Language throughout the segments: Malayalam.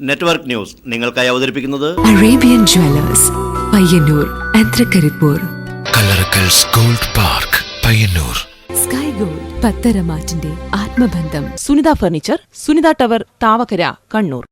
നെറ്റ്വർക്ക് ന്യൂസ് നിങ്ങൾക്കായി അവതരിപ്പിക്കുന്നത് Arabian jewellers Payyanur and Trikaripur, Kallarakkals gold park Payyanur, sky gold പത്തരമാറ്റിന്റെ ആത്മബന്ധം, സുനിത ഫർണിച്ചർ, സുനിത ടവർ, താവക്കര, കണ്ണൂർ.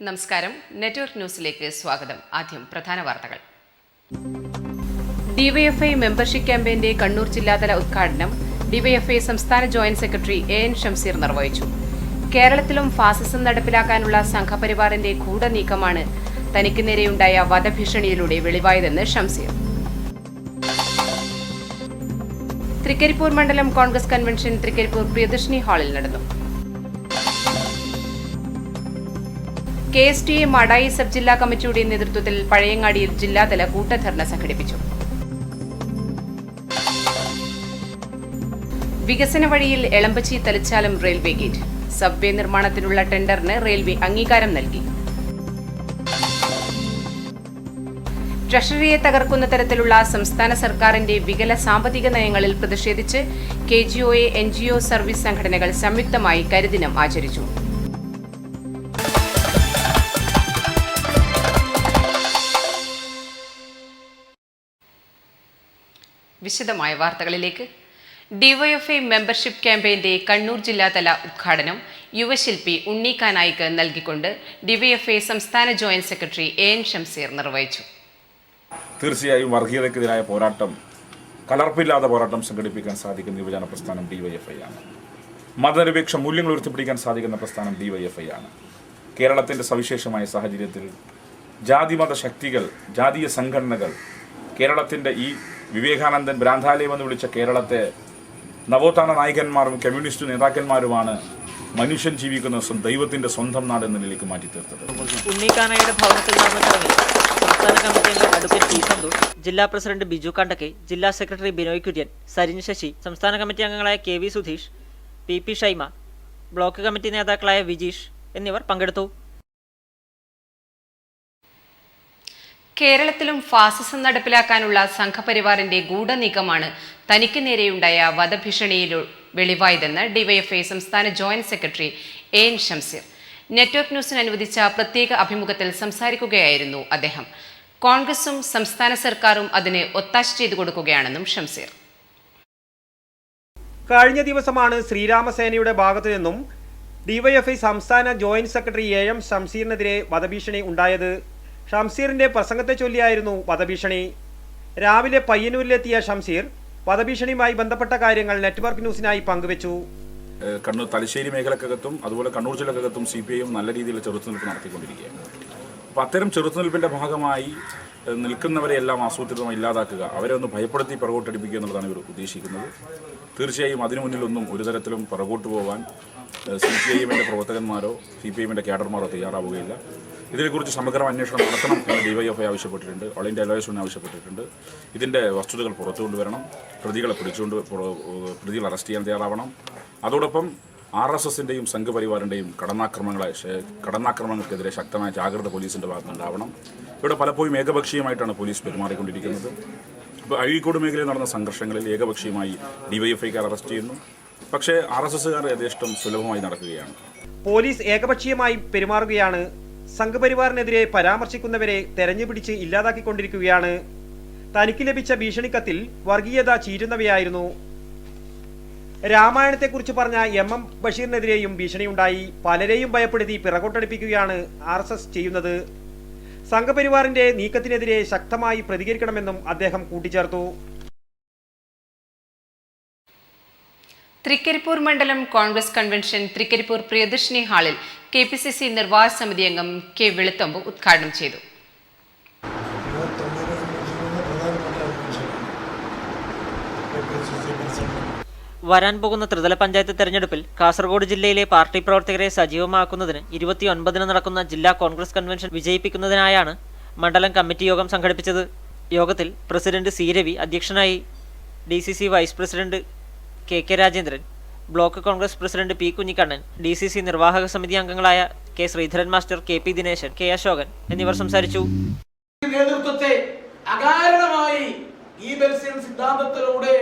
നമസ്കാരം. നെറ്റ്വർക്ക് ന്യൂസിലേക്ക് സ്വാഗതം. ആദ്യം പ്രധാന വാർത്തകൾ. ഡിവൈഎഫ്ഐ മെമ്പർഷിപ്പ് ക്യാമ്പയിന്റെ കണ്ണൂർ ജില്ലാതല ഉദ്ഘാടനം ഡിവൈഎഫ്ഐ സംസ്ഥാന ജോയിന്റ് സെക്രട്ടറി AN ഷംസീർ നിർവഹിച്ചു. കേരളത്തിലും ഫാസിസം നടപ്പിലാക്കാനുള്ള സംഘപരിവാറിന്റെ ഗൂഢനീക്കമാണ് തനിക്ക് നേരെയുണ്ടായ വധഭീഷണിയിലൂടെ വെളിവായതെന്ന് ഷംസീർ. തൃക്കരിപ്പൂർ മണ്ഡലം കോൺഗ്രസ് കൺവെൻഷൻ തൃക്കരിപ്പൂർ പ്രിയദർശിനി ഹാളിൽ നടന്നു. KSTA മടായി സബ് ജില്ലാ കമ്മിറ്റിയുടെ നേതൃത്വത്തിൽ പഴയങ്ങാടിയിൽ ജില്ലാതല കൂട്ടധർണ സംഘടിപ്പിച്ചു. വികസന വഴിയിൽ Elambachi Thalachalam railway gate subway നിർമ്മാണത്തിനുള്ള ടെൻഡറിന് റെയിൽവേ അംഗീകാരം നൽകി. ട്രഷറിയെ തകർക്കുന്ന തരത്തിലുള്ള സംസ്ഥാന സർക്കാരിന്റെ വികല സാമ്പത്തിക നയങ്ങളിൽ പ്രതിഷേധിച്ച് KGOA NGO സർവീസ് സംഘടനകൾ സംയുക്തമായി കരിദിനം ആചരിച്ചു. വിശദമായ വാർത്തകളിലേക്ക്. ഡിവൈഎഫ്ഐ മെമ്പർഷിപ്പ് ക്യാമ്പയിന്റെ കണ്ണൂർ ജില്ലാതല ഉദ്ഘാടനം യുവശില്പി ഉണ്ണിക്കാനായിക്ക് നൽകിക്കൊണ്ട് ഡിവൈഎഫ്ഐ സംസ്ഥാന ജോയിന്റ് സെക്രട്ടറി AN ഷംസീർ നിർവഹിച്ചു. തീർച്ചയായും വർഗീയതയ്ക്കെതിരായ പോരാട്ടം, കലർപ്പില്ലാത്ത പോരാട്ടം സംഘടിപ്പിക്കാൻ സാധിക്കുന്ന യുവജന പ്രസ്ഥാനം ഡിവൈഎഫ്ഐ ആണ്. മതനിരപേക്ഷ മൂല്യങ്ങൾ ഉയർത്തിപ്പിടിക്കാൻ സാധിക്കുന്ന പ്രസ്ഥാനം ഡിവൈഎഫ്ഐ ആണ്. കേരളത്തിൻ്റെ സവിശേഷമായ സാഹചര്യത്തിൽ ജാതിമത ശക്തികൾ, ജാതീയ സംഘടനകൾ കേരളത്തിൻ്റെ ഈ വിവേകാനന്ദൻ ഭ്രാന്താലയം എന്ന് വിളിച്ച കേരളത്തെ നവോത്ഥാന നായകന്മാരും കമ്മ്യൂണിസ്റ്റ് നേതാക്കന്മാരുമാണ് മനുഷ്യൻ ജീവിക്കുന്ന ദൈവത്തിൻ്റെ സ്വന്തം നാട് എന്ന നിലയിലേക്ക് മാറ്റി തീർത്തത്. ഉണ്ണിക്കാനയുടെ ഭവനത്തിൽ നടന്ന ചടങ്ങിൽ സംസ്ഥാന കമ്മിറ്റി അംഗം അഡ്വക്കേറ്റ് P. സന്തോഷ്, ജില്ലാ പ്രസിഡന്റ് ബിജു കണ്ടക്കെ, ജില്ലാ സെക്രട്ടറി ബിനോയ് കുര്യൻ, സരിൻ ശശി, സംസ്ഥാന കമ്മിറ്റി അംഗങ്ങളായ KV Sudheesh, PP Shaima, block committee നേതാക്കളായ വിജീഷ് എന്നിവർ പങ്കെടുത്തു. കേരളത്തിലും ഫാസിസം നടപ്പിലാക്കാനുള്ള സംഘപരിവാറിന്റെ ഗൂഢനീക്കമാണ് തനിക്ക് നേരെയുണ്ടായ വധഭീഷണിയിൽ വെളിവായതെന്ന് ഡിവൈഎഫ്ഐ സംസ്ഥാന joint secretary AN Shamseer network ന്യൂസിന് അനുവദിച്ച പ്രത്യേക അഭിമുഖത്തിൽ സംസാരിക്കുകയായിരുന്നു അദ്ദേഹം. കോൺഗ്രസും സംസ്ഥാന സർക്കാരും അതിന് ഒത്താശ ചെയ്തു കൊടുക്കുകയാണെന്നും ഷംസീർ. കഴിഞ്ഞ ദിവസമാണ് ശ്രീരാമസേനയുടെ ഭാഗത്തു നിന്നും ഡിവൈഎഫ്ഐ സംസ്ഥാന ജോയിന്റ് സെക്രട്ടറി AM ഷംസീറിനെതിരെ വധഭീഷണി ഉണ്ടായത്. ഷംസീറിന്റെ പ്രസംഗത്തെ ചൊല്ലിയായിരുന്നു വധഭീഷണി. രാവിലെ പയ്യന്നൂരിലെത്തിയ ഷംസീർ വധഭീഷണിയുമായി ബന്ധപ്പെട്ട കാര്യങ്ങൾ നെറ്റ്വർക്ക് ന്യൂസിനായി പങ്കുവച്ചു. കണ്ണൂർ തലശ്ശേരി മേഖലക്കകത്തും അതുപോലെ കണ്ണൂർ ജില്ലക്കകത്തും CPIM നല്ല രീതിയിൽ ചെറുത്തുനിൽപ്പ് നടത്തിക്കൊണ്ടിരിക്കുകയാണ്. അപ്പോൾ അത്തരം ചെറുത്തുനിൽപ്പിൻ്റെ ഭാഗമായി നിൽക്കുന്നവരെയെല്ലാം ആസൂത്രിതമായി ഇല്ലാതാക്കുക, അവരെ ഒന്ന് ഭയപ്പെടുത്തി പിറകോട്ടടിപ്പിക്കുക എന്നുള്ളതാണ് ഇവർ ഉദ്ദേശിക്കുന്നത്. തീർച്ചയായും അതിനു മുന്നിലൊന്നും ഒരു തരത്തിലും പിറകോട്ട് പോകാൻ CPIMന്റെ പ്രവർത്തകന്മാരോ CPIMന്റെ ക്യാഡർമാരോ തയ്യാറാവുകയില്ല. ഇതിനെക്കുറിച്ച് സമഗ്ര അന്വേഷണം നടത്തണം എന്ന് ഡിവൈഎഫ്ഐ ആവശ്യപ്പെട്ടിട്ടുണ്ട്. ഓൾ ഇന്ത്യ അലോയൻസ് ആവശ്യപ്പെട്ടിട്ടുണ്ട്. ഇതിൻ്റെ വസ്തുതകൾ പുറത്തു കൊണ്ടുവരണം. പ്രതികളെ പ്രതികളെ അറസ്റ്റ് ചെയ്യാൻ തയ്യാറാവണം. അതോടൊപ്പം RSSന്റെയും സംഘപരിവാറിൻ്റെയും കടന്നാക്രമണങ്ങൾക്കെതിരെ ശക്തമായ ജാഗ്രത പോലീസിൻ്റെ ഭാഗത്തുനിന്നുണ്ടാവണം. ഇവിടെ പലപ്പോഴും ഏകപക്ഷീയമായിട്ടാണ് പോലീസ് പെരുമാറിക്കൊണ്ടിരിക്കുന്നത്. ഇപ്പോൾ അഴീക്കോട് മേഖലയിൽ നടന്ന സംഘർഷങ്ങളിൽ ഏകപക്ഷീയമായി ഡിവൈഎഫ്ഐക്കാർ അറസ്റ്റ് ചെയ്യുന്നു. പക്ഷേ RSSകാർ യഥേഷ്ടം സുലഭമായി നടക്കുകയാണ്. പോലീസ് ഏകപക്ഷീയമായി പെരുമാറുകയാണ്. സംഘപരിവാറിനെതിരെ പരാമർശിക്കുന്നവരെ തെരഞ്ഞുപിടിച്ച് ഇല്ലാതാക്കിക്കൊണ്ടിരിക്കുകയാണ്. തനിക്ക് ലഭിച്ച ഭീഷണിക്കത്തിൽ വർഗീയത ചീരുന്നവയായിരുന്നു. രാമായണത്തെക്കുറിച്ച് പറഞ്ഞ MM ബഷീറിനെതിരെയും ഭീഷണിയുണ്ടായി. പലരെയും ഭയപ്പെടുത്തി പിറകോട്ടടിപ്പിക്കുകയാണ് RSS ചെയ്യുന്നത്. സംഘപരിവാറിന്റെ നീക്കത്തിനെതിരെ ശക്തമായി പ്രതികരിക്കണമെന്നും അദ്ദേഹം കൂട്ടിച്ചേർത്തു. തൃക്കരിപ്പൂർ മണ്ഡലം കോൺഗ്രസ് കൺവെൻഷൻ തൃക്കരിപ്പൂർ പ്രിയദർശിനി ഹാളിൽ KPCC നിർവാഹക സമിതി അംഗം K. വെളുത്തമ്പു ഉദ്ഘാടനം ചെയ്തു. വരാൻ പോകുന്ന ത്രിതല പഞ്ചായത്ത് തെരഞ്ഞെടുപ്പിൽ കാസർഗോഡ് ജില്ലയിലെ പാർട്ടി പ്രവർത്തകരെ സജീവമാക്കുന്നതിന് 29 നടക്കുന്ന ജില്ലാ കോൺഗ്രസ് കൺവെൻഷൻ വിജയിപ്പിക്കുന്നതിനായാണ് മണ്ഡലം കമ്മിറ്റി യോഗം സംഘടിപ്പിച്ചത്. യോഗത്തിൽ പ്രസിഡന്റ് സി രവി അധ്യക്ഷനായി. DCC vice president KK Rajendran, block Congress president P Kunhikannan, DCC നിർവാഹക സമിതി അംഗങ്ങളായ K Sreedharan master, KP Dineshan, K Ashokan എന്നിവർ സംസാരിച്ചു. നേതൃത്വത്തെ അകാരണമായി ഈ ബെൽസിയൻ സിദ്ധാന്തത്തിലൂടെ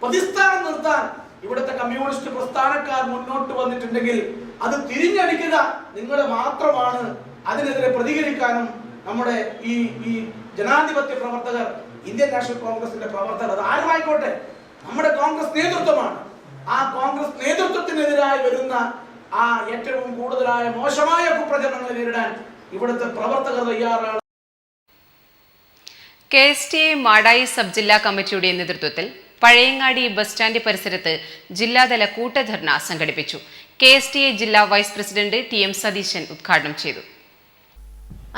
പ്രതിസ്ഥാനം നിർത്താൻ ഇവിടുത്തെ കമ്മ്യൂണിസ്റ്റ് പ്രസ്ഥാനക്കാർ മുന്നോട്ട് വന്നിട്ടുണ്ടെങ്കിൽ അത് തിരിഞ്ഞടിക്കുക നിങ്ങൾ മാത്രമാണ്. അതിനെതിരെ പ്രതികരിക്കാനും നമ്മുടെ ഈ ജനാധിപത്യ പ്രവർത്തകർ, ഇന്ത്യൻ നാഷണൽ കോൺഗ്രസിന്റെ പ്രവർത്തകർ, അത് ആരുമായിക്കോട്ടെ, നമ്മുടെ കോൺഗ്രസ് നേതൃത്വമാണ്. ആ കോൺഗ്രസ് നേതൃത്വത്തിനെതിരായി വരുന്ന ആ ഏറ്റവും കൂടുതലായ മോശമായ കുപ്രചരണങ്ങൾ നേരിടാൻ ഇവിടുത്തെ പ്രവർത്തകർ തയ്യാറാണ്. KSTA മാടായി സബ് ജില്ലാ കമ്മിറ്റിയുടെ നേതൃത്വത്തിൽ പഴയങ്ങാടി ബസ് സ്റ്റാൻഡ് പരിസരത്ത് ജില്ലാതല കൂട്ടധർണ സംഘടിപ്പിച്ചു. KSTA ജില്ലാ വൈസ് പ്രസിഡന്റ് TM സതീശൻ ഉദ്ഘാടനം ചെയ്തു.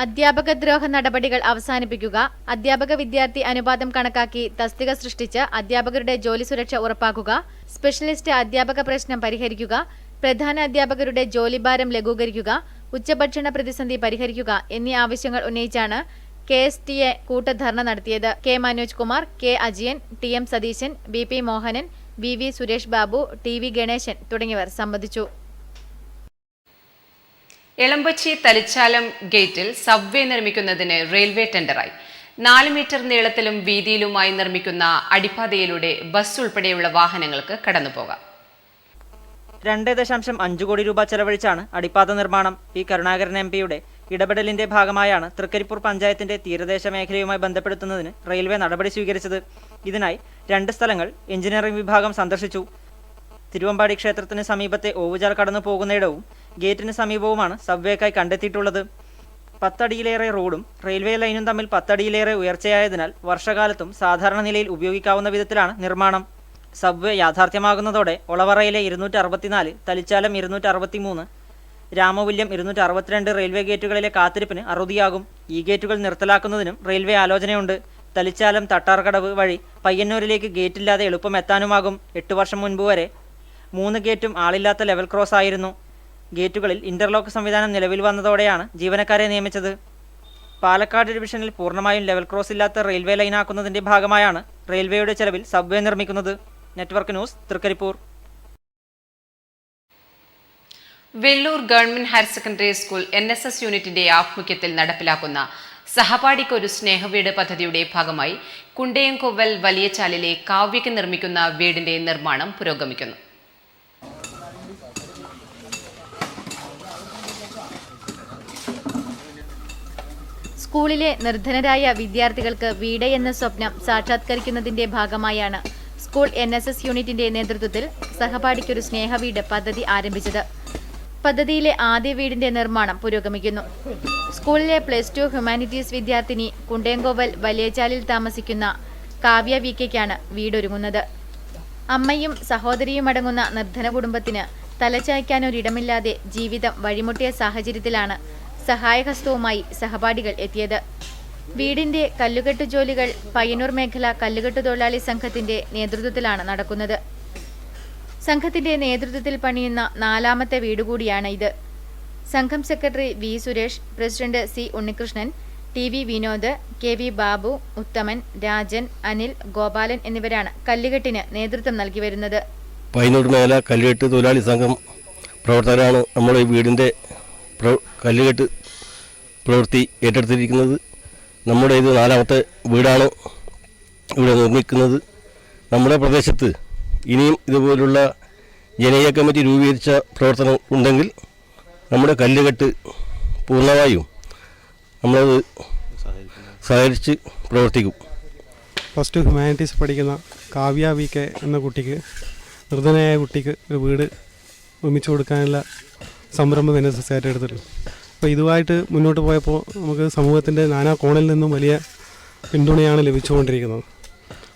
അധ്യാപക ദ്രോഹ നടപടികൾ അവസാനിപ്പിക്കുക, അധ്യാപക വിദ്യാർത്ഥി അനുപാതം കണക്കാക്കി തസ്തിക സൃഷ്ടിച്ച് അധ്യാപകരുടെ ജോലി സുരക്ഷ ഉറപ്പാക്കുക, സ്പെഷ്യലിസ്റ്റ് അധ്യാപക പ്രശ്നം പരിഹരിക്കുക, പ്രധാന അധ്യാപകരുടെ ജോലിഭാരം ലഘൂകരിക്കുക, ഉച്ചഭക്ഷണ പ്രതിസന്ധി പരിഹരിക്കുക എന്നീ ആവശ്യങ്ങൾ ഉന്നയിച്ചാണ് KSTA കൂട്ടധർണ നടത്തിയത്. K Manoj Kumar, K Ajayan, TM Satheesan, BP Mohanan, VV Suresh Babu, TV Ganesan തുടങ്ങിയവർ സംബന്ധിച്ചു. എളമ്പച്ചി തലിച്ചാലം ഗേറ്റിൽ സബ്വേ നിർമ്മിക്കുന്നതിന് റെയിൽവേ ടെൻഡറായി. 4 മീറ്റർ നീളത്തിലും വീതിയിലുമായി നിർമ്മിക്കുന്ന അടിപ്പാതയിലൂടെ ബസ് ഉൾപ്പെടെയുള്ള വാഹനങ്ങൾക്ക് കടന്നുപോകാം. 2.5 കോടി രൂപ ചെലവഴിച്ചാണ് അടിപ്പാത നിർമ്മാണം. P കരുണാകരൻ MPയുടെ ഇടപെടലിന്റെ ഭാഗമായാണ് തൃക്കരിപ്പൂർ പഞ്ചായത്തിന്റെ തീരദേശ മേഖലയുമായി ബന്ധപ്പെടുത്തുന്നതിന് റെയിൽവേ നടപടി സ്വീകരിച്ചത്. ഇതിനായി 2 സ്ഥലങ്ങൾ എഞ്ചിനീയറിംഗ് വിഭാഗം സന്ദർശിച്ചു. തിരുവമ്പാടി ക്ഷേത്രത്തിന് സമീപത്തെ ഓവുചാൽ കടന്നു പോകുന്നിടവും ഗേറ്റിന് സമീപവുമാണ് സബ്വേക്കായി കണ്ടെത്തിയിട്ടുള്ളത്. 10 അടിയിലേറെ റോഡും റെയിൽവേ ലൈനും തമ്മിൽ 10 അടിയിലേറെ ഉയർച്ചയായതിനാൽ വർഷകാലത്തും സാധാരണ നിലയിൽ ഉപയോഗിക്കാവുന്ന വിധത്തിലാണ് നിർമ്മാണം. സബ്വേ യാഥാർത്ഥ്യമാകുന്നതോടെ ഒളവറയിലെ 264, തലിച്ചാലം 263, രാമവല്യം 262 റെയിൽവേ ഗേറ്റുകളിലെ കാത്തിരിപ്പിന് അറുതിയാകും. ഈ ഗേറ്റുകൾ നിർത്തലാക്കുന്നതിനും റെയിൽവേ ആലോചനയുണ്ട്. തലിച്ചാലം തട്ടാർക്കടവ് വഴി പയ്യന്നൂരിലേക്ക് ഗേറ്റില്ലാതെ എളുപ്പം എത്താനുമാകും. 8 വർഷം മുൻപ് വരെ 3 ഗേറ്റും ആളില്ലാത്ത ലെവൽ ക്രോസ് ആയിരുന്നു. ഗേറ്റുകളിൽ ഇന്റർലോക്ക് സംവിധാനം നിലവിൽ വന്നതോടെയാണ് ജീവനക്കാരെ നിയമിച്ചത്. പാലക്കാട് ഡിവിഷനിൽ പൂർണ്ണമായും ലെവൽ ക്രോസ് ഇല്ലാത്ത റെയിൽവേ ലൈനാക്കുന്നതിന്റെ ഭാഗമായാണ് റെയിൽവേയുടെ ചെലവിൽ സബ്വേ നിർമ്മിക്കുന്നത്. Network news, Thrikaripur. Vellur government higher secondary school NSS യൂണിറ്റിന്റെ ആഭിമുഖ്യത്തിൽ നടപ്പിലാക്കുന്ന സഹപാഠിക്കൊരു സ്നേഹവീട് പദ്ധതിയുടെ ഭാഗമായി കുണ്ടയംകൊവ്വൽ വലിയചാലിലെ കാവ്യയ്ക്ക് നിർമ്മിക്കുന്ന വീടിന്റെ നിർമ്മാണം പുരോഗമിക്കുന്നു. സ്കൂളിലെ നിർധനരായ വിദ്യാർത്ഥികൾക്ക് വീട് എന്ന സ്വപ്നം സാക്ഷാത്കരിക്കുന്നതിന്റെ ഭാഗമായാണ് സ്കൂൾ NSS യൂണിറ്റിന്റെ നേതൃത്വത്തിൽ സഹപാഠിക്കൊരു സ്നേഹവീട് പദ്ധതി ആരംഭിച്ചത്. പദ്ധതിയിലെ ആദ്യ വീടിന്റെ നിർമ്മാണം പുരോഗമിക്കുന്നു. സ്കൂളിലെ +2 ഹ്യൂമാനിറ്റീസ് വിദ്യാർത്ഥിനി കുണ്ടേങ്കോവൽ വലിയചാലിൽ താമസിക്കുന്ന കാവ്യ VKയ്ക്കാണ് വീടൊരുങ്ങുന്നത്. അമ്മയും സഹോദരിയുമടങ്ങുന്ന നിർധന കുടുംബത്തിന് തലചായ്ക്കാനൊരിടമില്ലാതെ ജീവിതം വഴിമുട്ടിയ സാഹചര്യത്തിലാണ് സഹായഹസ്തവുമായി സഹപാഠികൾ എത്തിയത്. വീടിന്റെ കല്ലുകെട്ട് ജോലികൾ പയ്യന്നൂർ മേഖല കല്ലുകെട്ട് തൊഴിലാളി സംഘത്തിന്റെ നേതൃത്വത്തിലാണ് നടക്കുന്നത്. സംഘത്തിന്റെ നേതൃത്വത്തിൽ പണിയുന്ന 4ാമത്തെ വീടുകൂടിയാണ് ഇത്. സംഘം secretary V Suresh, president C Unnikrishnan, TV Vinod, KV Babu, Uthaman, Rajan, Anil, Gopalan എന്നിവരാണ് കല്ലുകെട്ടിന് നേതൃത്വം നൽകി വരുന്നത്. പയ്യന്നൂർ മേഖല കല്ലുകെട്ട് തൊഴിലാളി സംഘം പ്രവർത്തകരാണ് നമ്മുടെ ഈ വീടിൻ്റെ കല്ലുകെട്ട് പ്രവൃത്തി ഏറ്റെടുത്തിരിക്കുന്നത്. നമ്മുടെ ഇത് 4ാമത്തെ വീടാണ് ഇവിടെ നിർമ്മിക്കുന്നത്. നമ്മുടെ പ്രദേശത്ത് ഇനിയും ഇതുപോലുള്ള ജനകീയ കമ്മിറ്റി രൂപീകരിച്ച പ്രവർത്തനം ഉണ്ടെങ്കിൽ നമ്മുടെ കല്ലുകെട്ട് പൂർണ്ണമായും നമ്മളത് സഹകരിച്ച് പ്രവർത്തിക്കും. +2 ഹ്യൂമാനിറ്റീസ് പഠിക്കുന്ന കാവ്യ VK എന്ന കുട്ടിക്ക്, നിർധനയായ കുട്ടിക്ക് ഒരു വീട് നിർമ്മിച്ചു കൊടുക്കാനുള്ള സംരംഭം NSS ഏറ്റെടുത്തിട്ടുണ്ട്. അപ്പോൾ ഇതുമായിട്ട് മുന്നോട്ട് പോയപ്പോൾ നമുക്ക് സമൂഹത്തിൻ്റെ നാനാ കോണിൽ നിന്നും വലിയ പിന്തുണയാണ് ലഭിച്ചുകൊണ്ടിരിക്കുന്നത്.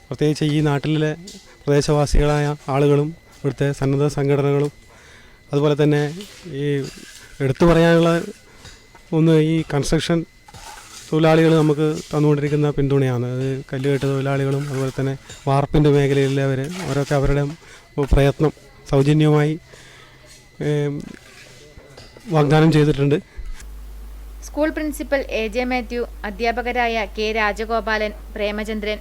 പ്രത്യേകിച്ച് ഈ നാട്ടിലെ പ്രദേശവാസികളായ ആളുകളും ഇവിടുത്തെ സന്നദ്ധ സംഘടനകളും അതുപോലെ തന്നെ ഈ എടുത്തു പറയാനുള്ള ഈ കൺസ്ട്രക്ഷൻ തൊഴിലാളികൾ നമുക്ക് തന്നുകൊണ്ടിരിക്കുന്ന പിന്തുണയാണ്. അത് കല്ലുകെട്ട് തൊഴിലാളികളും അതുപോലെ തന്നെ വാർപ്പിൻ്റെ മേഖലയിലുള്ളവർ അവരൊക്കെ അവരുടെ പ്രയത്നം സൗജന്യമായി വാഗ്ദാനം ചെയ്തിട്ടുണ്ട്. സ്കൂൾ പ്രിൻസിപ്പൽ AJ മാത്യു, അധ്യാപകരായ K Rajagopalan, Premachandran,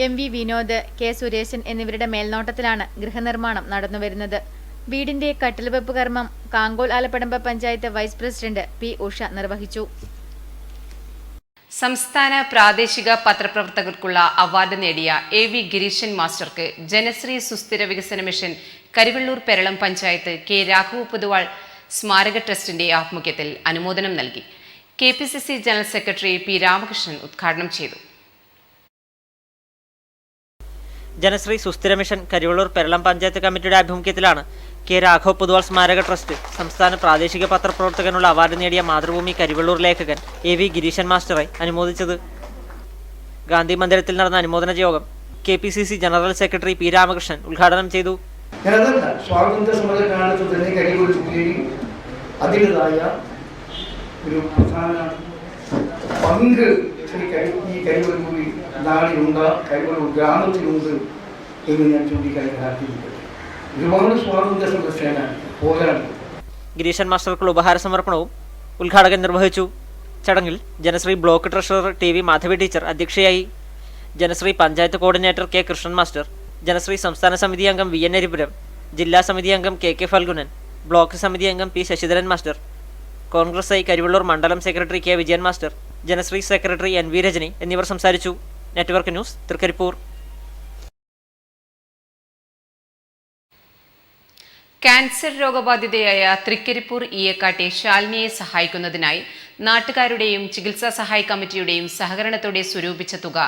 MV Vinod, K Sureshan എന്നിവരുടെ മേൽനോട്ടത്തിലാണ് ഗൃഹനിർമ്മാണം നടന്നുവരുന്നത്. വീടിന്റെ കട്ടിൽവെപ്പ് കർമ്മം Kankol Alapadamba panchayat vice president P Usha നിർവഹിച്ചു. സംസ്ഥാന പ്രാദേശിക പത്രപ്രവർത്തകർക്കുള്ള അവാർഡ് നേടിയ AV ഗിരീശൻ മാസ്റ്റർക്ക് ജനശ്രീ സുസ്ഥിര വികസന മിഷൻ കരിവെള്ളൂർ പെരളം പഞ്ചായത്ത് K രാഘവ് പൊതുവാൾ സ്മാരക ട്രസ്റ്റിന്റെ ആഭിമുഖ്യത്തിൽ അനുമോദനം നൽകി. KPCC general secretary P Ramakrishnan ഉദ്ഘാടനം ചെയ്തു. ജനശ്രീ സുസ്ഥിര മിഷൻ കരിവെള്ളൂർ പെരളം പഞ്ചായത്ത് കമ്മിറ്റിയുടെ ആഭിമുഖ്യത്തിലാണ് K രാഘവ് പൊതുവാൾ സ്മാരക ട്രസ്റ്റ് സംസ്ഥാന പ്രാദേശിക പത്രപ്രവർത്തകനുള്ള അവാർഡ് നേടിയ മാതൃഭൂമി കരിവെള്ളൂർ ലേഖകൻ AV ഗിരീശൻ മാസ്റ്ററെ അനുമോദിച്ചത്. ഗാന്ധി മന്ദിരത്തിൽ നടന്ന അനുമോദന യോഗം KPCC general secretary P Ramakrishnan ഉദ്ഘാടനം ചെയ്തു. സ്വാതന്ത്ര്യ സമര കാലത്ത് തന്നെ കരിവെള്ളൂർ ജില്ലയിൽ അതിൻ്റെതായ ഒരു പ്രധാന പങ്ക് ഈ കരിവെള്ളൂരിൽ നാടിനുണ്ട്, കരിവെള്ളൂർ ഗ്രാമത്തിലുണ്ട് എന്ന് ഞാൻ ചൂണ്ടിക്കാണിക്കാൻ ആഗ്രഹിക്കുന്നു. ഒരുപാട് സ്വാതന്ത്ര്യ സമര സേനാനി പോരാടി. ഗിരീശൻ മാസ്റ്റർക്കുള്ള ഉപഹാര സമർപ്പണവും ഉദ്ഘാടകൻ നിർവഹിച്ചു. ചടങ്ങിൽ Janasree block treasurer TV Madhavi teacher അധ്യക്ഷയായി. Janasree panchayat coordinator K Krishnan master, Janasree സംസ്ഥാന സമിതി അംഗം VN അരിപുരം, ജില്ലാ സമിതി അംഗം KK ഫൽഗുനൻ, ബ്ലോക്ക് സമിതി അംഗം P Sasidharan master, Congress I Karivellur മണ്ഡലം secretary K Vijayan master, Janasree secretary NV Rajani എന്നിവർ സംസാരിച്ചു. Network news, Trikaripur. ക്യാൻസർ രോഗബാധിതയായ തൃക്കരിപ്പൂർ ഈയക്കാട്ടെ ശാലിനിയെ സഹായിക്കുന്നതിനായി നാട്ടുകാരുടെയും ചികിത്സാ സഹായ കമ്മിറ്റിയുടെയും സഹകരണത്തോടെ സ്വരൂപിച്ച തുക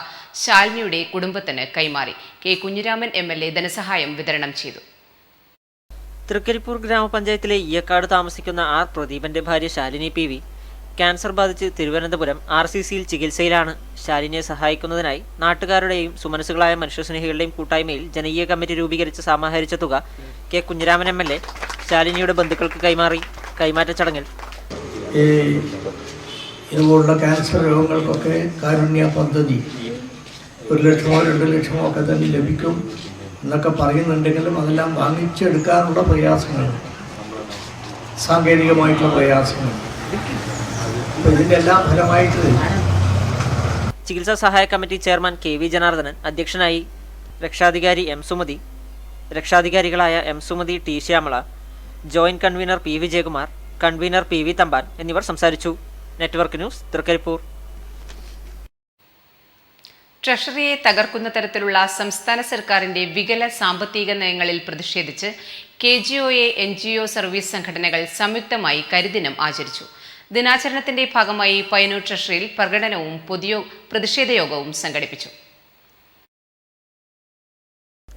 ശാലിനിയുടെ കുടുംബത്തിന് കൈമാറി. K കുഞ്ഞിരാമൻ MLA ധനസഹായം വിതരണം ചെയ്തു. തൃക്കരിപ്പൂർ ഗ്രാമപഞ്ചായത്തിലെ ഈയക്കാട് താമസിക്കുന്ന R പ്രദീപന്റെ ഭാര്യ ശാലിനി PV ക്യാൻസർ ബാധിച്ച് തിരുവനന്തപുരം RCCയിൽ ചികിത്സയിലാണ്. ശാലിനിയെ സഹായിക്കുന്നതിനായി നാട്ടുകാരുടെയും സുമനസ്സുകളായ മനുഷ്യസ്നേഹികളുടെയും കൂട്ടായ്മയിൽ ജനകീയ കമ്മിറ്റി രൂപീകരിച്ച് സമാഹരിച്ച തുക K കുഞ്ഞിരാമൻ MLA ശാലിനിയുടെ ബന്ധുക്കൾക്ക് കൈമാറി. കൈമാറ്റ ചടങ്ങിൽ ഇതുപോലുള്ള ക്യാൻസർ രോഗങ്ങൾക്കൊക്കെ കാരുണ്യ പദ്ധതി 1 ലക്ഷമോ 2 ലക്ഷമോ ഒക്കെ തന്നെ ലഭിക്കും എന്നൊക്കെ പറയുന്നുണ്ടെങ്കിലും അതെല്ലാം വാങ്ങിച്ചെടുക്കാനുള്ള പ്രയാസങ്ങൾ, സാങ്കേതികമായിട്ടുള്ള പ്രയാസങ്ങൾ, അപ്പോൾ ഇതിൻ്റെ എല്ലാം ഫലമായിട്ട് ചികിത്സാ സഹായ കമ്മിറ്റി ചെയർമാൻ KV ജനാർദ്ദനൻ അധ്യക്ഷനായി. രക്ഷാധികാരി M സുമതി, രക്ഷാധികാരികളായ M Sumathi, T Shyamala, joint convener P Vijayakumar, convener PV Thampan എന്നിവർ സംസാരിച്ചു. Network news, Trikaripur. ട്രഷറിയെ തകർക്കുന്ന തരത്തിലുള്ള സംസ്ഥാന സർക്കാരിന്റെ വികല സാമ്പത്തിക നയങ്ങളിൽ പ്രതിഷേധിച്ച് KGOA NGO സർവീസ് സംഘടനകൾ സംയുക്തമായി കരിദിനം ആചരിച്ചു. ദിനാചരണത്തിന്റെ ഭാഗമായി പയ്യന്നൂർ ട്രഷറിയിൽ പ്രകടനവും പ്രതിഷേധ യോഗവും സംഘടിപ്പിച്ചു.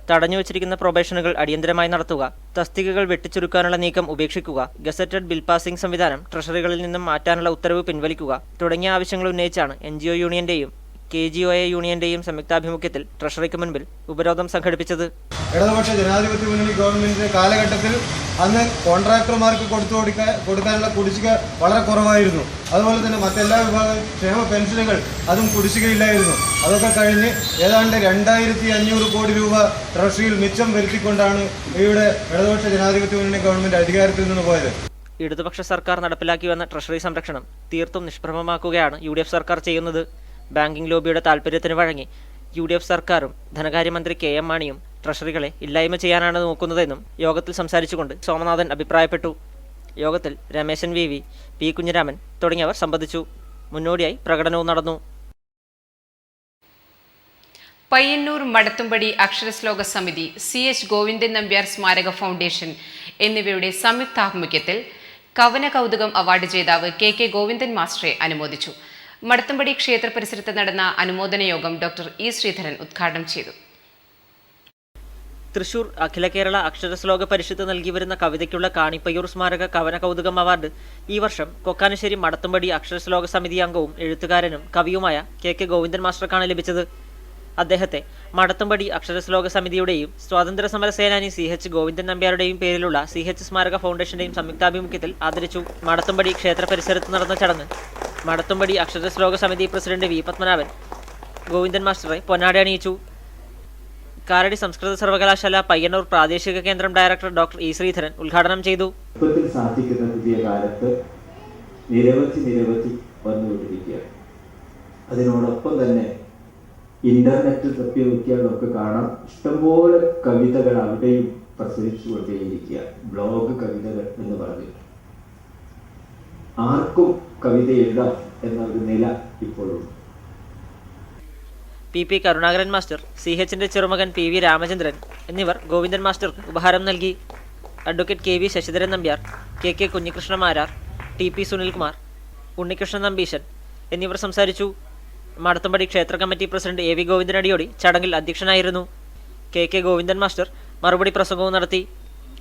തടഞ്ഞുവച്ചിരിക്കുന്ന പ്രൊബേഷനുകൾ അടിയന്തരമായി നടത്തുക, തസ്തികകൾ വെട്ടിച്ചുരുക്കാനുള്ള നീക്കം ഉപേക്ഷിക്കുക, ഗസറ്റഡ് ബിൽ പാസിംഗ് സംവിധാനം ട്രഷറികളിൽ നിന്നും മാറ്റാനുള്ള ഉത്തരവ് പിൻവലിക്കുക തുടങ്ങിയ ആവശ്യങ്ങൾ ഉന്നയിച്ചാണ് NGO യൂണിയന്റെയും KGOA യൂണിയന്റെയും സംയുക്താഭിമുഖ്യത്തിൽ ട്രഷറിക്ക് മുൻപിൽ ഉപരോധം സംഘടിപ്പിച്ചത്. ഇടതുപക്ഷ ജനാധിപത്യ മുന്നണി ഗവൺമെന്റിന്റെ കാലഘട്ടത്തിൽ അന്ന് കോൺട്രാക്ടർമാർക്ക് കൊടുക്കാനുള്ള കുടിശ്ശിക വളരെ കുറവായിരുന്നു. അതുപോലെ തന്നെ മറ്റെല്ലാ വിഭാഗം ക്ഷേമ പെൻഷനുകൾ അതും കുടിശ്ശികയില്ലായിരുന്നു. അതൊക്കെ കഴിഞ്ഞ് ഏതാണ്ട് 2500 കോടി രൂപ ട്രഷറിയിൽ മിച്ചം വരുത്തിക്കൊണ്ടാണ് ഇവിടെ ഇടതുപക്ഷ ജനാധിപത്യ മുന്നണി ഗവൺമെന്റ് അധികാരത്തിൽ നിന്ന് പോയത്. ഇടതുപക്ഷ സർക്കാർ നടപ്പിലാക്കി വന്ന ട്രഷറി സംരക്ഷണം തീർത്തും നിഷ്പ്രഭമാക്കുകയാണ് UDF സർക്കാർ ചെയ്യുന്നത്. ബാങ്കിംഗ് ലോബിയുടെ താൽപര്യത്തിന് വഴങ്ങി UDF സർക്കാരും ധനകാര്യമന്ത്രി KM മാണിയും ട്രഷറികളെ ഇല്ലായ്മ ചെയ്യാനാണ് നോക്കുന്നതെന്നും യോഗത്തിൽ സംസാരിച്ചുകൊണ്ട് സോമനാഥൻ അഭിപ്രായപ്പെട്ടു. യോഗത്തിൽ രമേശൻ VV, P കുഞ്ഞിരാമൻ തുടങ്ങിയവർ സംബന്ധിച്ചു. മുന്നോടിയായി പ്രകടനവും നടന്നു. പയ്യന്നൂർ മടത്തുംപടി അക്ഷരശ്ലോക സമിതി, CH ഗോവിന്ദൻ നമ്പ്യാർ സ്മാരക ഫൗണ്ടേഷൻ എന്നിവയുടെ സംയുക്താഭിമുഖ്യത്തിൽ കവന കൗതുകം അവാർഡ് ജേതാവ് KK ഗോവിന്ദൻ മാസ്റ്ററെ അനുമോദിച്ചു. മടത്തുംപടി ക്ഷേത്ര പരിസരത്ത് നടന്ന അനുമോദന യോഗം ഡോക്ടർ E ശ്രീധരൻ ഉദ്ഘാടനം ചെയ്തു. തൃശൂർ അഖില കേരള അക്ഷരശ്ലോക പരിഷത്ത് നൽകി വരുന്ന കവിതയ്ക്കുള്ള കാണിപ്പയ്യൂർ സ്മാരക കവന കൗതുകം അവാർഡ് ഈ വർഷം കൊക്കാനശ്ശേരി മടത്തുംപടി അക്ഷരശ്ലോക സമിതി അംഗവും എഴുത്തുകാരനും കവിയുമായ KK ഗോവിന്ദൻ മാസ്റ്റർക്കാണ് ലഭിച്ചത്. അദ്ദേഹത്തെ മടത്തുംപടി അക്ഷരശ്ലോക സമിതിയുടെയും സ്വാതന്ത്ര്യ സമര സേനാനി CH ഗോവിന്ദൻ നമ്പ്യാരുടെയും പേരിലുള്ള CH സ്മാരക ഫൗണ്ടേഷന്റെയും സംയുക്താഭിമുഖ്യത്തിൽ ആദരിച്ചു. മടത്തുംപടി ക്ഷേത്ര പരിസരത്ത് നടന്ന ചടങ്ങ് മടത്തുംപടി അക്ഷരശ്ലോക സമിതി പ്രസിഡന്റ് V പത്മനാഭൻ ഗോവിന്ദൻ മാസ്റ്ററെ പൊന്നാട അണിയിച്ചു. കാലടി സംസ്കൃത സർവകലാശാല പയ്യന്നൂർ പ്രാദേശിക കേന്ദ്രം ഡയറക്ടർ ഡോക്ടർ ഇ ശ്രീധരൻ ഉദ്ഘാടനം ചെയ്തു. എളുപ്പത്തിൽ സാധിക്കുന്ന പുതിയ കാലത്ത് നിരവധി വന്നുകൊണ്ടിരിക്കുകയാണ്. അതിനോടൊപ്പം തന്നെ ഇന്റർനെറ്റ് തപ്പി നോക്കിയാൽ നമുക്ക് കാണാം, ഇഷ്ടംപോലെ കവിതകൾ അവിടെയും പ്രസരിച്ചുകൊണ്ടേയിരിക്കുക. ബ്ലോഗ് കവിതകൾ എന്ന് പറഞ്ഞിട്ട് ആർക്കും കവിത എഴുതാം എന്ന ഒരു നില ഇപ്പോഴും. പി പി കരുണാകരൻ മാസ്റ്റർ, CHന്റെ ചെറുമകൻ PV രാമചന്ദ്രൻ എന്നിവർ ഗോവിന്ദൻ മാസ്റ്റർക്ക് ഉപഹാരം നൽകി. Advocate KV Sasidharan Nambiar, KK Kunhikrishna Marar, TP Sunilkumar, Unnikrishnan Nambeesan എന്നിവർ സംസാരിച്ചു. മാടത്തമ്പടി ക്ഷേത്ര committee president AV Govindan Adiyodi ചടങ്ങിൽ അധ്യക്ഷനായിരുന്നു. KK ഗോവിന്ദൻ മാസ്റ്റർ മറുപടി പ്രസംഗവും നടത്തി.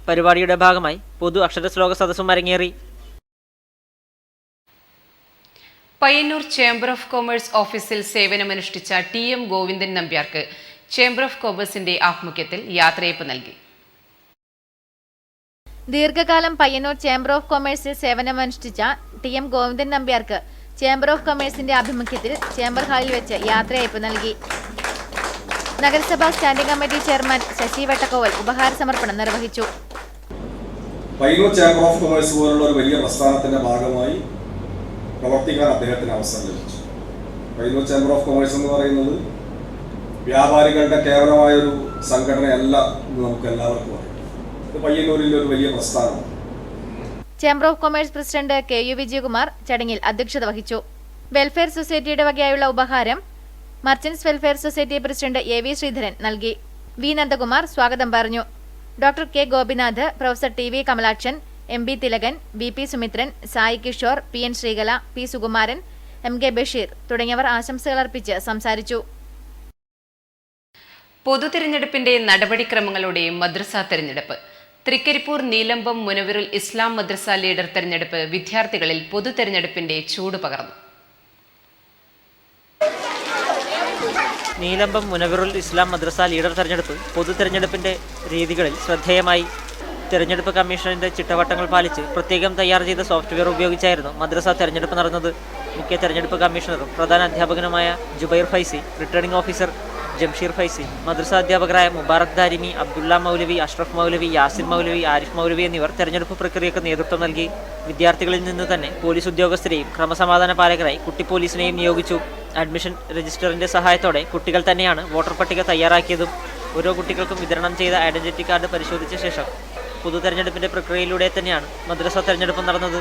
പരിപാടിയുടെ ഭാഗമായി പൊതു അക്ഷരശ്ലോക സദസ്സും അരങ്ങേറി. പയ്യന്നൂർ ചേംബർ ഓഫ് കൊമേഴ്സ് ഓഫീസിൽ സേവനമനുഷ്ഠിച്ച TM ഗോവിന്ദൻ നമ്പ്യാർക്ക് ചേംബർ ഓഫ് കൊമേഴ്സിന്റെ ആഭിമുഖ്യത്തിൽ യാത്രയയപ്പ് നൽകി. ദീർഘകാലം പയ്യന്നൂർ ചേംബർ ഓഫ് കൊമേഴ്സിൽ സേവനമനുഷ്ഠിച്ച TM ഗോവിന്ദൻ നമ്പ്യാർക്ക് ചേംബർ ഓഫ് കൊമേഴ്സിന്റെ ആഭിമുഖ്യത്തിൽ ചേംബർ ഹാളിൽ വെച്ച് യാത്രയയപ്പ് നൽകി. നഗരസഭാ standing committee chairman Sasi Vattakkoval ഉപഹാര സമർപ്പണം നിർവഹിച്ചു. പയ്യന്നൂർ ചേംബർ ഓഫ് കൊമേഴ്സ് പോലുള്ള ഒരു വലിയ പ്രസ്ഥാനത്തിന്റെ ഭാഗമായി പ്രവർത്തിക്കാൻ അദ്ദേഹത്തിന് അവസരം ലഭിച്ചു. പയ്യന്നൂർ ചേംബർ ഓഫ് കൊമേഴ്സ് എന്ന് പറയുന്നത് വ്യാപാരികളുടെ കേവലമായൊരു സംഘടനയല്ല എന്ന് നമുക്ക് എല്ലാവർക്കും അറിയാം. ഇത് പയ്യന്നൂരിലെ ഒരു വലിയ പ്രസ്ഥാനമാണ്. Chamber of commerce president KU Vijayakumar ചടങ്ങിൽ അധ്യക്ഷത വഹിച്ചു. വെൽഫെയർ സൊസൈറ്റിയുടെ വകയായുള്ള ഉപഹാരം merchants welfare society president AV Sreedharan നൽകി. V നന്ദകുമാർ സ്വാഗതം പറഞ്ഞു. Doctor K Gopinath, professor TV Kamalakshan, MB Thilakan, VP Sumithran, Sai Kishore, PN Sreekala, P Sukumaran, MK Basheer തുടങ്ങിയവർ ആശംസകൾ അർപ്പിച്ച് സംസാരിച്ചു. പൊതുതെരഞ്ഞെടുപ്പിന്റെ നടപടിക്രമങ്ങളുടെ മദ്രസ തെരഞ്ഞെടുപ്പ്. തൃക്കരിപ്പൂർ നീലമ്പം മുനവിറുൽ ഇസ്ലാം മദ്രസ ലീഡർ തെരഞ്ഞെടുപ്പ് വിദ്യാർത്ഥികളിൽ പൊതുതെരഞ്ഞെടുപ്പിന്റെ ചൂട് പകർന്നു. നീലമ്പം മുനവിറുൽ ഇസ്ലാം മദ്രസ ലീഡർ തെരഞ്ഞെടുപ്പ് പൊതു തെരഞ്ഞെടുപ്പിന്റെ രീതികളിൽ ശ്രദ്ധേയമായി. തെരഞ്ഞെടുപ്പ് കമ്മീഷന്റെ ചിട്ടവട്ടങ്ങൾ പാലിച്ച് പ്രത്യേകം തയ്യാർ ചെയ്ത സോഫ്റ്റ്വെയർ ഉപയോഗിച്ചായിരുന്നു മദ്രസ തെരഞ്ഞെടുപ്പ് നടന്നത്. മുഖ്യ തെരഞ്ഞെടുപ്പ് കമ്മീഷണറും പ്രധാന അധ്യാപകനുമായ ജുബൈർ ഫൈസി, റിട്ടേണിംഗ് ഓഫീസർ ജംഷീർ ഫൈസി, മദ്രസ അധ്യാപകരായ മുബാറക് ദാരിമി, അബ്ദുള്ള മൗലവി, അഷ്റഫ് മൗലവി, യാസിൻ മൗലവി, ആരിഫ് മൗലവി എന്നിവർ തെരഞ്ഞെടുപ്പ് പ്രക്രിയക്ക് നേതൃത്വം നൽകി. വിദ്യാർത്ഥികളിൽ നിന്ന് തന്നെ പോലീസ് ഉദ്യോഗസ്ഥരെയും ക്രമസമാധാന പാലകരായി കുട്ടി പോലീസിനെയും നിയോഗിച്ചു. അഡ്മിഷൻ രജിസ്റ്ററിന്റെ സഹായത്തോടെ കുട്ടികൾ തന്നെയാണ് വോട്ടർ പട്ടിക തയ്യാറാക്കിയതും. ഓരോ കുട്ടികൾക്കും വിതരണം ചെയ്ത ഐഡന്റിറ്റി കാർഡ് പരിശോധിച്ച ശേഷം പൊതു തെരഞ്ഞെടുപ്പിന്റെ പ്രക്രിയയിലൂടെ തന്നെയാണ് മദ്രസ തെരഞ്ഞെടുപ്പ് നടന്നത്.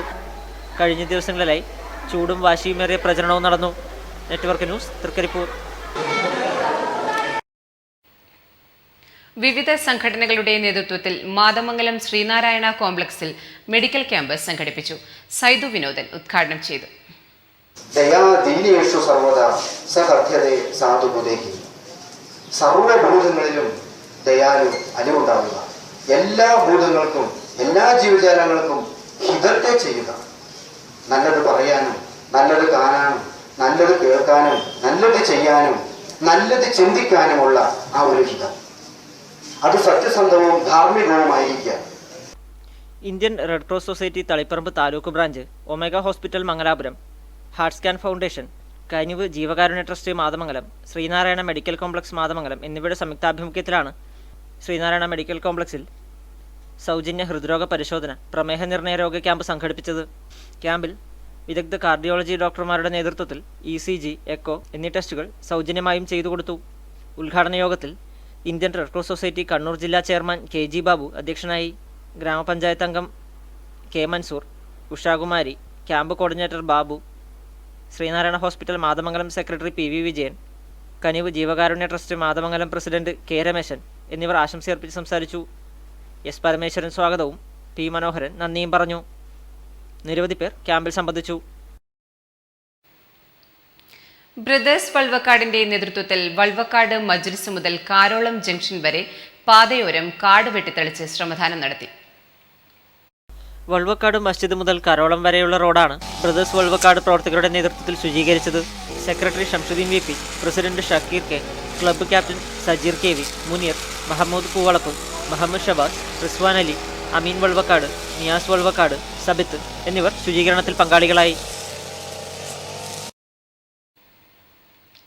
കഴിഞ്ഞ ദിവസങ്ങളിലായി ചൂടും വാശിയുമേറിയ പ്രചരണവും നടന്നു. Network news, Thrikaripur. വിവിധ സംഘടനകളുടെ നേതൃത്വത്തിൽ മാതമംഗലം ശ്രീനാരായണ കോംപ്ലക്സിൽ മെഡിക്കൽ ക്യാമ്പ് സംഘടിപ്പിച്ചു. സൈദു വിനോദൻ ഉദ്ഘാടനം ചെയ്തു. സർവഭൂതങ്ങളിലും ദയാലു അലിവുണ്ടാവുക, എല്ലാ ഭൂതങ്ങൾക്കും എല്ലാ ജീവജാലങ്ങൾക്കും ഹിതത്തെ ചെയ്യുക. നല്ലത് പറയാനും നല്ലത് കാണാനും നല്ലത് കേൾക്കാനും നല്ലത് ചെയ്യാനും നല്ലത് ചിന്തിക്കാനുമുള്ള ആ ഒരു ഹിതം, അത് സത്യസന്ധവും ധാർമ്മികവുമായിരിക്കുക. Indian red cross society Taliparamba taluk branch, omega hospital Mangalapuram, heart scan foundation, Kanivu ജീവകാരുണ്യ trust Mathamangalam, Sreenarayana medical complex Mathamangalam എന്നിവയുടെ സംയുക്താഭിമുഖ്യത്തിലാണ് ശ്രീനാരായണ മെഡിക്കൽ കോംപ്ലക്സിൽ സൗജന്യ ഹൃദ്രോഗ പരിശോധന, പ്രമേഹ നിർണയ രോഗ ക്യാമ്പ് സംഘടിപ്പിച്ചത്. ക്യാമ്പിൽ വിദഗ്ധ കാർഡിയോളജി ഡോക്ടർമാരുടെ നേതൃത്വത്തിൽ ECG, എക്കോ എന്നീ ടെസ്റ്റുകൾ സൗജന്യമായും ചെയ്തു കൊടുത്തു. ഉദ്ഘാടന യോഗത്തിൽ Indian red cross society Kannur ജില്ലാ ചെയർമാൻ KG ബാബു അധ്യക്ഷനായി. ഗ്രാമപഞ്ചായത്ത് അംഗം K Mansoor, Ushakumari, camp coordinator Babu, Sreenarayana hospital Mathamangalam secretary PV Vijayan, Kanivu ജീവകാരുണ്യ trust Mathamangalam president K Rameshan എന്നിവർ ആശംസയർപ്പിച്ച് സംസാരിച്ചു. S പരമേശ്വരൻ സ്വാഗതവും P മനോഹരൻ നന്ദിയും പറഞ്ഞു. നിരവധി പേർ ക്യാമ്പിൽ സംബന്ധിച്ചു. ബ്രദേഴ്സ് വൾവക്കാടിന്റെ നേതൃത്വത്തിൽ വൾവക്കാട് മജ്ലിസ് മുതൽ കാരോളം ജംഗ്ഷൻ വരെ പാതയോരം കാട് വെട്ടിത്തെളിച്ച് ശ്രമദാനം നടത്തി. വൾവക്കാട് മസ്ജിദ് മുതൽ കരോളം വരെയുള്ള റോഡാണ് ബ്രദേഴ്സ് വൾവക്കാട് പ്രവർത്തകരുടെ നേതൃത്വത്തിൽ ശുചീകരിച്ചത്. Secretary Shamsudheen VP, president Shakeer K, club captain Sajeer KV, Muneer, Mahmood Poovalappu, Muhammad Shabas, Rizwan Ali, Ameen Valvakkad, Niyas Valvakkad, Sabith എന്നിവർ ശുചീകരണത്തിൽ പങ്കാളികളായി.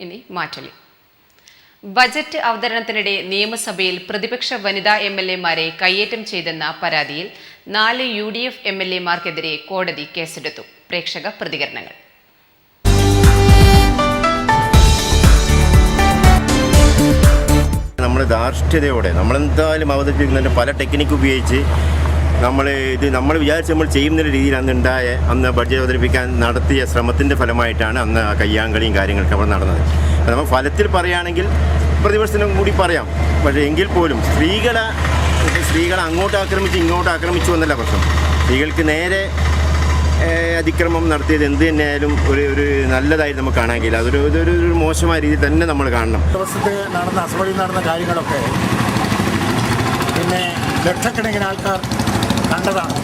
ഇനി മാറ്റലി. ബജറ്റ് അവതരണത്തിനിടെ നിയമസഭയിൽ പ്രതിപക്ഷ വനിതാ MLA-മാരെ കയ്യേറ്റം ചെയ്തെന്ന പരാതിയിൽ 4 UDF MLA-മാർക്കെതിരെ കോടതി കേസെടുത്തു. പ്രേക്ഷക പ്രതികരണങ്ങൾ. നമ്മൾ ധാർഷ്ട്യതയോടെ നമ്മളെന്തായാലും അവതരിപ്പിക്കുന്നതിൻ്റെ പല ടെക്നിക്ക് ഉപയോഗിച്ച് നമ്മൾ വിചാരിച്ച് നമ്മൾ ചെയ്യുന്ന രീതിയിൽ അന്ന് ബഡ്ജറ്റ് അവതരിപ്പിക്കാൻ നടത്തിയ ശ്രമത്തിൻ്റെ ഫലമായിട്ടാണ് അന്ന് ആ കയ്യാങ്കളിയും കാര്യങ്ങളൊക്കെ അവിടെ നടന്നത്. നമ്മൾ ഫലത്തിൽ പറയുകയാണെങ്കിൽ പ്രതിപക്ഷത്തിനും കൂടി പറയാം. പക്ഷേ എങ്കിൽ പോലും സ്ത്രീകളെ അങ്ങോട്ട് ആക്രമിച്ച് ഇങ്ങോട്ട് ആക്രമിച്ചു എന്നല്ല പ്രശ്നം. സ്ത്രീകൾക്ക് നേരെ അതിക്രമം നടത്തിയത് എന്ത് തന്നെയായാലും ഒരു നല്ലതായി നമുക്ക് കാണാൻ കഴിയില്ല. അതൊരു മോശമായ രീതിയിൽ തന്നെ നമ്മൾ കാണണം. ദിവസത്തെ അസംബ്ലിയിൽ നടന്ന കാര്യങ്ങളൊക്കെ പിന്നെ ലക്ഷക്കണക്കിന് ആൾക്കാർ കണ്ടതാണ്.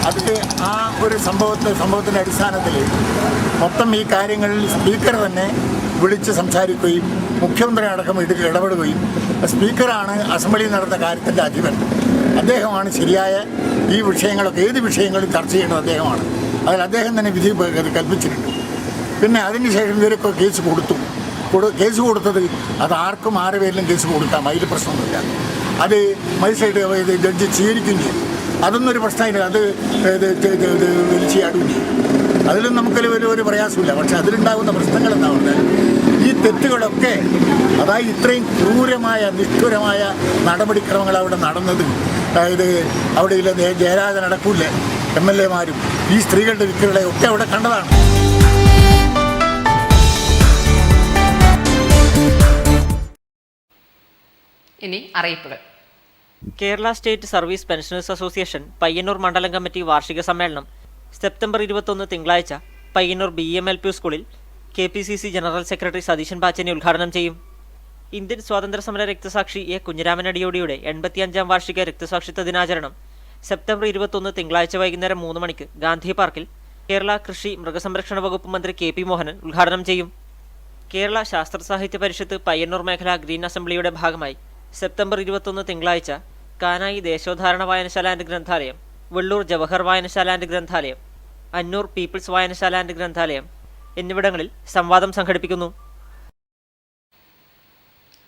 അതിൽ ആ ഒരു സംഭവത്തിൻ്റെ അടിസ്ഥാനത്തിൽ മൊത്തം ഈ കാര്യങ്ങളിൽ സ്പീക്കർ തന്നെ വിളിച്ച് സംസാരിക്കുകയും മുഖ്യമന്ത്രി അടക്കം ഇടപെടുകയും സ്പീക്കറാണ് അസംബ്ലിയിൽ നടന്ന കാര്യത്തിൻ്റെ അധിപൻ. അദ്ദേഹമാണ് ശരിയായ ഈ വിഷയങ്ങളൊക്കെ ഏത് വിഷയങ്ങളും ചർച്ച ചെയ്യേണ്ടത് അദ്ദേഹമാണ്. അതിൽ അദ്ദേഹം തന്നെ വിധി കൽപ്പിച്ചിട്ടുണ്ട്. പിന്നെ അതിനുശേഷം ഇവരൊക്കെ കേസ് കൊടുത്തത് അത് ആർക്കും ആരുടെ പേരിലും കേസ് കൊടുക്കാം, അതിൽ പ്രശ്നമൊന്നുമില്ല. അത് മജിസ്ട്രേറ്റ് ജഡ്ജി സ്വീകരിക്കുകയും ചെയ്യും. അതൊന്നും ഒരു പ്രശ്നമില്ല. അത് വലിച്ചാടുകയും ചെയ്യും. അതിലും നമുക്കൊരു ഒരു പ്രയാസമില്ല. പക്ഷെ അതിലുണ്ടാകുന്ന പ്രശ്നങ്ങൾ എന്താ പറഞ്ഞാൽ ഈ തെറ്റുകളൊക്കെ അതായത് ഇത്രയും ക്രൂരമായ നിഷ്ഠുരമായ നടപടിക്രമങ്ങൾ അവിടെ നടന്നത്, അതായത് അവിടെയില്ല ജയരാജൻ അടക്കൂല്ലേ MLA-മാരും ഈ സ്ത്രീകളുടെ വിക്രികളെ ഒക്കെ അവിടെ കണ്ടതാണ്. ഇനി അറിയിപ്പുകൾ. Kerala state service pensioners association Payyanur മണ്ഡലം കമ്മിറ്റി വാർഷിക സമ്മേളനം സെപ്റ്റംബർ 21 തിങ്കളാഴ്ച പയ്യന്നൂർ BMLP സ്കൂളിൽ KPCC general secretary Satheesan Pacheni ഉദ്ഘാടനം ചെയ്യും. ഇന്ത്യൻ സ്വാതന്ത്ര്യസമര രക്തസാക്ഷി A. കുഞ്ഞിരാമൻ അടിയോടിയുടെ 85-ാം വാർഷിക രക്തസാക്ഷിത്വ ദിനാചരണം സെപ്റ്റംബർ 21 തിങ്കളാഴ്ച വൈകുന്നേരം 3 മണിക്ക് ഗാന്ധി പാർക്കിൽ കേരള കൃഷി മൃഗസംരക്ഷണ വകുപ്പ് മന്ത്രി KP മോഹനൻ ഉദ്ഘാടനം ചെയ്യും. കേരള ശാസ്ത്ര സാഹിത്യ പരിഷത്ത് പയ്യന്നൂർ മേഖല ഗ്രീൻ അസംബ്ലിയുടെ ഭാഗമായി സെപ്റ്റംബർ 21 തിങ്കളാഴ്ച കാനായി ദേശോദ്ധാരണ വായനശാല ആൻഡ് ഗ്രന്ഥാലയം, വെള്ളൂർ ജവഹർ വായനശാല ആൻഡ് ഗ്രന്ഥാലയം, അന്നൂർ പീപ്പിൾസ് വായനശാല ആൻഡ് ഗ്രന്ഥാലയം എന്നിവിടങ്ങളിൽ സംവാദം സംഘടിപ്പിക്കുന്നു.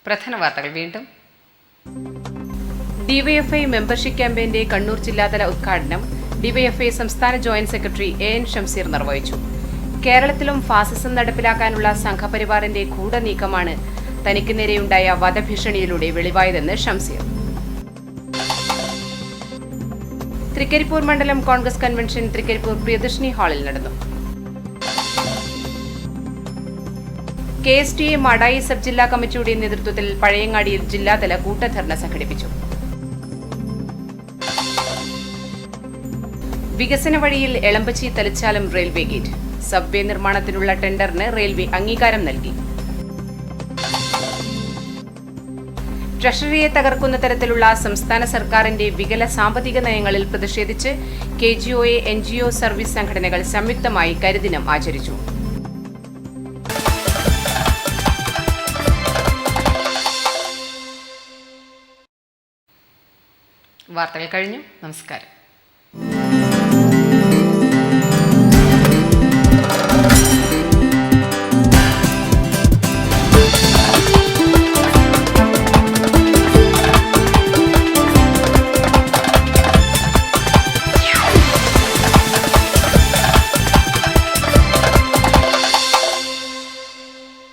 പ്രധാന വാർത്തകൾ വീണ്ടും. DYFI മെമ്പർഷിപ്പ് ക്യാമ്പയിന്റെ കണ്ണൂർ ജില്ലാതല ഉദ്ഘാടനം DYFI സംസ്ഥാന ജോയിന്റ് സെക്രട്ടറി AN ഷംസീർ നിർവഹിച്ചു. കേരളത്തിലും ഫാസിസം നടപ്പിലാക്കാനുള്ള സംഘപരിവാറിന്റെ ഗൂഢനീക്കമാണ് തനിക്ക് നേരെയുണ്ടായ വധഭീഷണിയിലൂടെ വെളിവായതെന്ന് ഷംസീർ. തൃക്കരിപ്പൂർ മണ്ഡലം കോൺഗ്രസ് കൺവെൻഷൻ തൃക്കരിപ്പൂർ പ്രിയദർശിനി ഹാളിൽ നടന്നു. KSTA മാടായി സബ് ജില്ലാ കമ്മിറ്റിയുടെ നേതൃത്വത്തിൽ പഴയങ്ങാടിയിൽ ജില്ലാതല കൂട്ടധർണ സംഘടിപ്പിച്ചു. വികസന വഴിയിൽ Elambachi Thalachalam railway gate, subway നിർമ്മാണത്തിനുള്ള ടെൻഡറിന് റെയിൽവേ അംഗീകാരം നൽകി. ട്രഷറിയെ തകർക്കുന്ന തരത്തിലുള്ള സംസ്ഥാന സർക്കാരിന്റെ വികല സാമ്പത്തിക നയങ്ങളിൽ പ്രതിഷേധിച്ച് KGOA NGO സർവീസ് സംഘടനകൾ സംയുക്തമായി കരിദിനം ആചരിച്ചു. വാർത്തകൾ കഴിഞ്ഞു. നമസ്കാരം.